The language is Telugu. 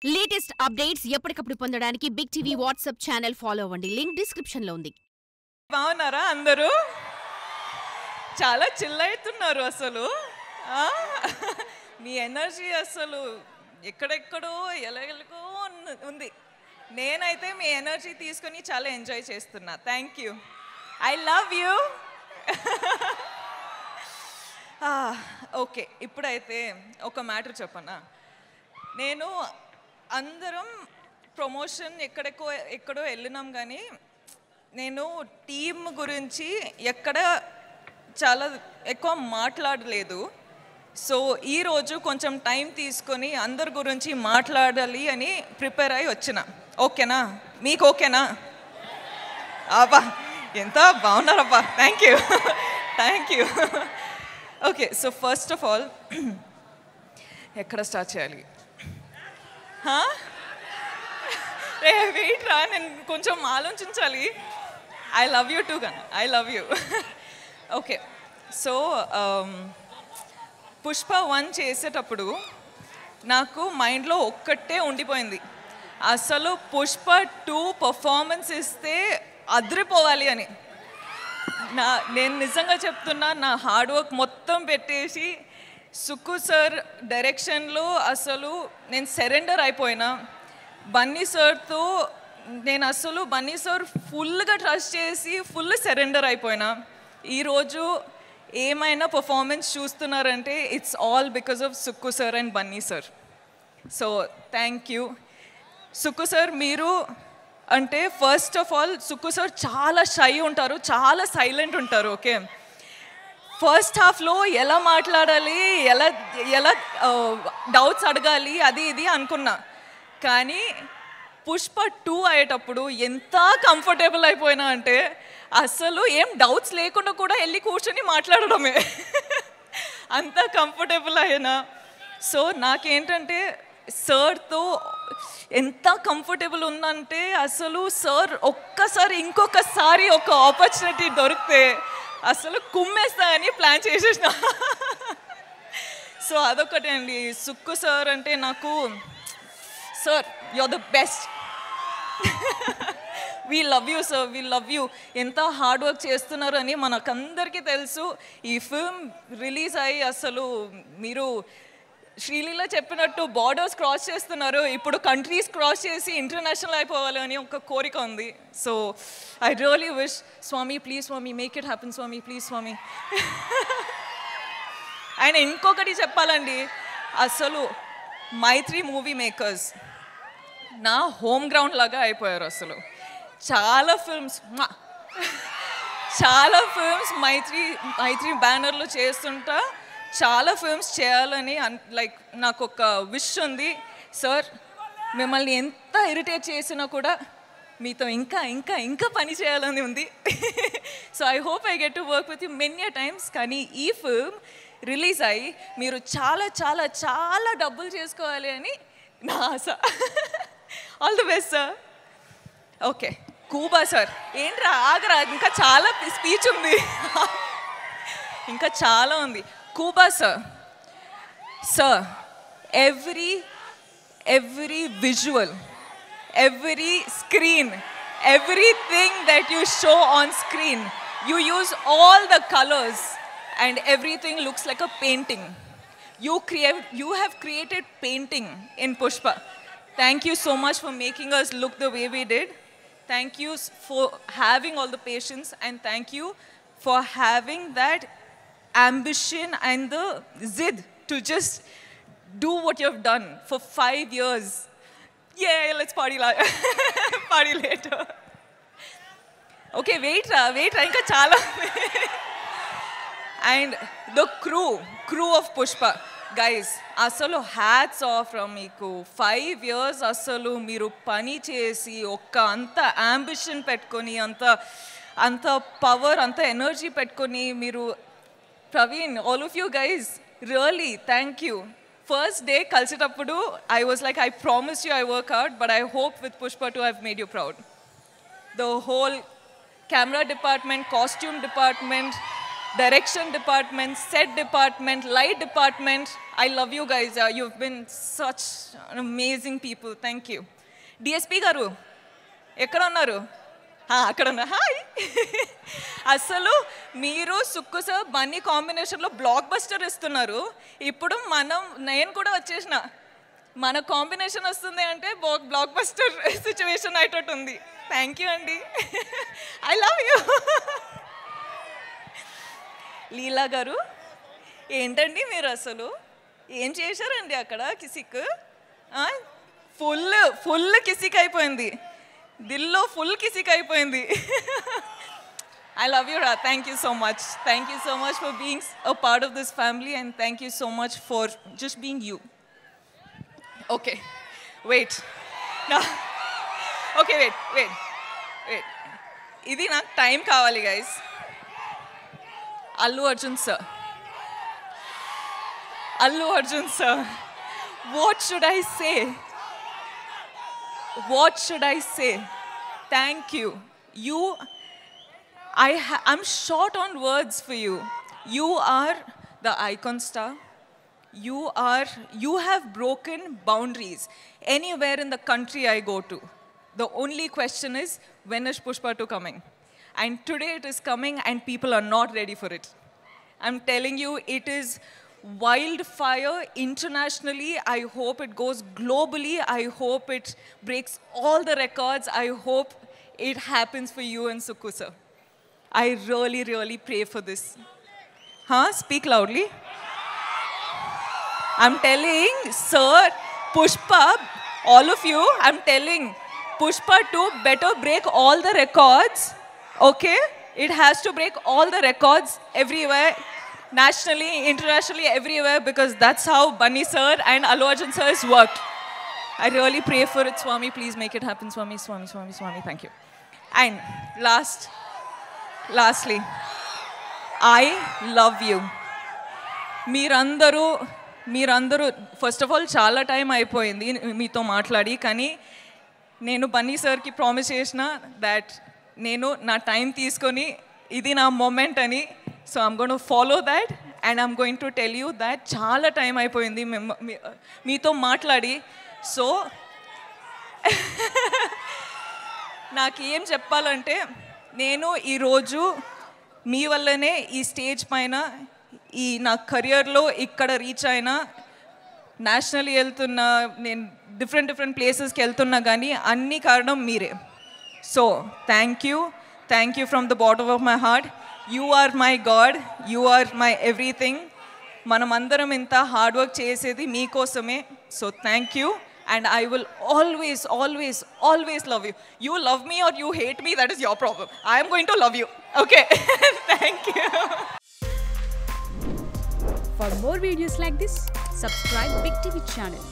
లేటెస్ట్ అప్డేట్స్ ఎప్పటికప్పుడు పొందడానికి big TV WhatsApp channel follow అవ్వండి. లింక్ డిస్క్రిప్షన్ లో ఉంది. బాగున్నారా అందరూ? చాలా చిల్ అవుతున్నారు అసలు. మీ ఎనర్జీ అసలు ఎక్కడెక్కడో ఎలాగో ఉంది. నేనైతే మీ ఎనర్జీ తీసుకొని చాలా ఎంజాయ్ చేస్తున్నా. Thank you. I love you. Okay, ఇప్పుడైతే ఒక మ్యాటర్ చెప్పనా. నేను అందరం ప్రమోషన్ ఎక్కడో వెళ్ళినాం, కానీ నేను టీమ్ గురించి ఎక్కడ చాలా ఎక్కువ మాట్లాడలేదు. సో ఈరోజు కొంచెం టైం తీసుకొని అందరి గురించి మాట్లాడాలి అని ప్రిపేర్ అయ్యి వచ్చిన. ఓకేనా? మీకు ఓకేనా? అబ్బా, ఎంత బాగున్నారబ్బా. Thank you, thank you. Okay, so first of all ఎక్కడ స్టార్ట్ చేయాలి? వెయిట్ రా, నేను కొంచెం ఆలోచించాలి. ఐ లవ్ యూ టూ కన్నా, I love you. Okay, so Pushpa 1 చేసేటప్పుడు నాకు మైండ్లో ఒక్కటే ఉండిపోయింది, అసలు పుష్ప 2 పర్ఫార్మెన్స్ ఇస్తే అదిరిపోవాలి అని. నేను నిజంగా చెప్తున్నా, నా హార్డ్ వర్క్ మొత్తం పెట్టేసి సుక్కు సార్ డైరెక్షన్లో అసలు నేను సరెండర్ అయిపోయినా. బన్నీ సార్తో నేను అసలు బన్నీ సార్ ఫుల్గా ట్రస్ట్ చేసి ఫుల్ సరెండర్ అయిపోయినా. ఈరోజు ఏమైనా పర్ఫార్మెన్స్ చూస్తున్నారంటే it's all because of Sukku sir and Bunny sir. So thank you Sukku sir. మీరు అంటే first of all Sukku sir చాలా షై ఉంటారు, చాలా సైలెంట్ ఉంటారు. ఓకే, ఫస్ట్ హాఫ్లో ఎలా మాట్లాడాలి, ఎలా డౌట్స్ అడగాలి అది ఇది అనుకున్నా, కానీ పుష్ప 2 అయ్యేటప్పుడు ఎంత కంఫర్టబుల్ అయిపోయినా అంటే అసలు ఏం డౌట్స్ లేకుండా కూడా వెళ్ళి కూర్చొని మాట్లాడడమే. అంత కంఫర్టబుల్ అయినా. సో నాకేంటంటే సార్తో ఎంత కంఫర్టబుల్ ఉందంటే అసలు సార్ ఇంకొకసారి ఒక ఆపర్చునిటీ దొరికితే అసలు కుమ్మేస్తా అని ప్లాన్ చేసేసిన. సో అదొకటి అండి. సుక్కు సార్ అంటే నాకు, sir you are the best. We love you sir, we love you. ఎంత హార్డ్ వర్క్ చేస్తున్నారు అని మనకందరికీ తెలుసు. ఈ ఫిల్మ్ రిలీజ్ అయ్యి అసలు మీరు శ్రీలీల చెప్పినట్టు బార్డర్స్ క్రాస్ చేస్తున్నారు. ఇప్పుడు కంట్రీస్ క్రాస్ చేసి ఇంటర్నేషనల్ అయిపోవాలి అని ఒక కోరిక ఉంది. So I really wish, Swami please Swami make it happen, Swami please Swami. ఆయన ఇంకొకటి చెప్పాలండి, అసలు మైత్రి మూవీ మేకర్స్ నా హోమ్ గ్రౌండ్ లాగా అయిపోయారు. అసలు చాలా ఫిల్మ్స్ మైత్రి బ్యానర్లో చేస్తుంటా. చాలా ఫిల్మ్స్ చేయాలని లైక్ నాకు ఒక విష్ ఉంది. సార్ మిమ్మల్ని ఎంత ఇరిటేట్ చేసినా కూడా మీతో ఇంకా ఇంకా ఇంకా పని చేయాలని ఉంది. So I hope I get to work with you many times. కానీ ఈ ఫిల్మ్ రిలీజ్ అయ్యి మీరు చాలా చాలా చాలా డబ్బులు చేసుకోవాలి అని నా ఆశ. All the best sir. Okay, Kuba sir ఏంట్రా ఆగరా, ఇంకా చాలా స్పీచ్ ఉంది, ఇంకా చాలా ఉంది. Kuba sir, sir every visual, every screen, everything that you show on screen, you use all the colors and everything looks like a painting. You have created painting in Pushpa. Thank you so much for making us look the way we did. Thank you for having all the patience, and thank you for having that ambition and the zid to just do what you have done for 5 years. Yeah, let's party party later. Okay, wait ra, inka chala. And the crew of Pushpa guys, asalu hats off from meeku. 5 years asalu meeru pani chesi okka anta ambition petkoni, anta power, anta energy petkoni meeru. Praveen, all of you guys, really thank you. First day కలిసేటప్పుడు I was like, I promise you I work hard, but I hope with Pushpa 2 I've made you proud. The whole camera department, costume department, direction department, set department, light department. I love you guys. You've been such amazing people. Thank you. DSP garu ఎక్కడ ఉన్నారు? అక్కడ ఉన్నా. హాయ్. అసలు మీరు సుక్కు సార్ బన్నీ కాంబినేషన్లో బ్లాక్ బస్టర్ ఇస్తున్నారు. ఇప్పుడు నేను కూడా వచ్చేసిన మన కాంబినేషన్ వస్తుంది అంటే బ్లాక్ బస్టర్ సిచ్యువేషన్ అయ్యేటట్టు ఉంది. థ్యాంక్ యూ అండి. I love you. లీలా గారు ఏంటండి మీరు అసలు ఏం చేశారండి అక్కడ? కిసిక్ ఫుల్ కిసిక్ అయిపోయింది. దిల్లో ఫుల్ కిసిక్ అయిపోయింది. I love you, Ra. Thank you so much. Thank you so much for being a part of this family, and thank you so much for just being you. Okay, wait. No. Okay, wait. Idi nak time kavali, guys. Allu Arjun sir. What should I say? Thank you. I'm short on words for you. You are the icon star. You have broken boundaries anywhere in the country I go to. The only question is, when is Pushpa 2 coming? And today it is coming and people are not ready for it. I'm telling you, it is wildfire internationally. I hope it goes globally. I hope it breaks all the records. I hope it happens for you and Sukku sir. I really, really pray for this. Speak loudly. I'm telling, sir, Pushpa, all of you, I'm telling, Pushpa 2 better break all the records, okay? It has to break all the records everywhere, nationally, internationally, everywhere, because that's how Bunny sir and Allu Arjun sir has worked. I really pray for it, Swami. Please make it happen, Swami. Thank you. And lastly, I love you. మీరందరూ ఫస్ట్ ఆఫ్ ఆల్ చాలా టైం అయిపోయింది మీతో మాట్లాడి, కానీ నేను బన్నీ సార్కి ప్రామిస్ చేసిన దాట్ నేను నా టైం తీసుకొని ఇది నా మూమెంట్ అని. So I'm going to follow that and I'm going to tell you that చాలా టైం అయిపోయింది మీతో మాట్లాడి. సో నాకు ఏం చెప్పాలంటే, నేను ఈరోజు మీ వల్లనే ఈ స్టేజ్ పైన ఈ నా కెరియర్లో ఇక్కడ రీచ్ అయినా, నేషనల్ వెళ్తున్నా, నేను డిఫరెంట్ ప్లేసెస్కి వెళ్తున్నా, కానీ అన్ని కారణం మీరే. So thank you from the bottom of my heart. You are my God, you are my everything. మనమందరం ఇంత హార్డ్ వర్క్ చేసేది మీకోసమే. So thank you. And I will always love you. You love me or you hate me, that is your problem. I am going to love you. Okay. Thank you. For more videos like this, subscribe Big TV channel.